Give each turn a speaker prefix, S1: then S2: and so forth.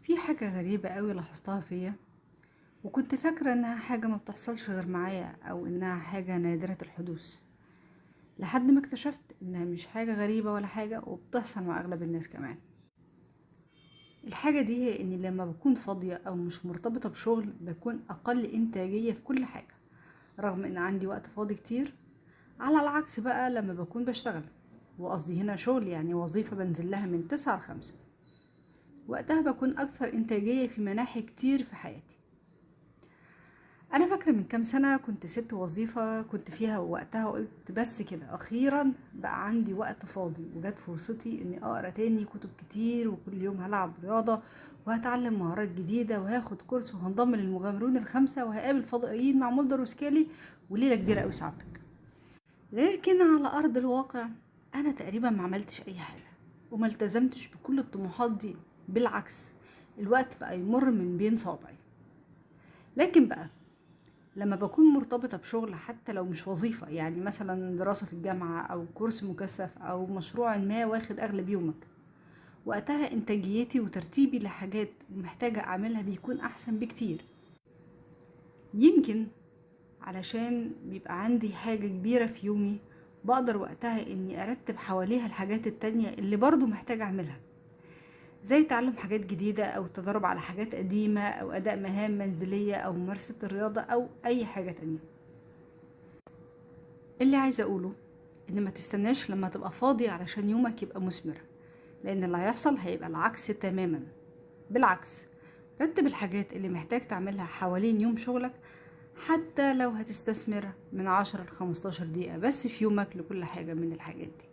S1: في حاجة غريبة قوي لاحظتها فيا، وكنت فاكرة انها حاجة ما بتحصلش غير معايا او انها حاجة نادرة الحدوث، لحد ما اكتشفت انها مش حاجة غريبة ولا حاجة وبتحصل مع اغلب الناس كمان. الحاجة دي هي اني لما بكون فاضية او مش مرتبطة بشغل بكون اقل انتاجية في كل حاجة، رغم ان عندي وقت فاضي كتير. على العكس بقى لما بكون بشتغل، وقصدي هنا شغل يعني وظيفة بنزل لها من 9 ل5، وقتها بكون اكثر انتاجية في مناحي كتير في حياتي. انا فاكره من كام سنه كنت سبت وظيفه كنت فيها، ووقتها قلت بس كده اخيرا بقى عندي وقت فاضي، وجت فرصتي اني اقرا تاني كتب كتير، وكل يوم هلعب رياضه وهتعلم مهارات جديده وهاخد كورس وهنضم للمغامرون ال5 وهقابل فضائيين مع مولدر وسكالي، وليله كبيره قوي سعادتك. لكن على ارض الواقع انا تقريبا ما عملتش اي حاجه وما التزمتش بكل الطموحات دي، بالعكس الوقت بقى يمر من بين صوابعي. لكن بقى لما بكون مرتبطة بشغل حتى لو مش وظيفة، يعني مثلا دراسة في الجامعة أو كورس مكثف أو مشروع ما واخد أغلب يومك، وقتها إنتاجيتي وترتيبي لحاجات محتاجة أعملها بيكون أحسن بكتير. يمكن علشان بيبقى عندي حاجة كبيرة في يومي، بقدر وقتها إني أرتب حواليها الحاجات التانية اللي برضو محتاجة أعملها، زي تعلم حاجات جديدة أو التدرب على حاجات قديمة أو أداء مهام منزلية أو ممارسة الرياضة أو أي حاجة تانية. اللي عايزة أقوله إن ما تستناش لما تبقى فاضي علشان يومك يبقى مثمر، لأن اللي هيحصل هيبقى العكس تماما. بالعكس، رتب الحاجات اللي محتاج تعملها حوالين يوم شغلك، حتى لو هتستثمر من 10 ل15 دقيقة بس في يومك لكل حاجة من الحاجات دي.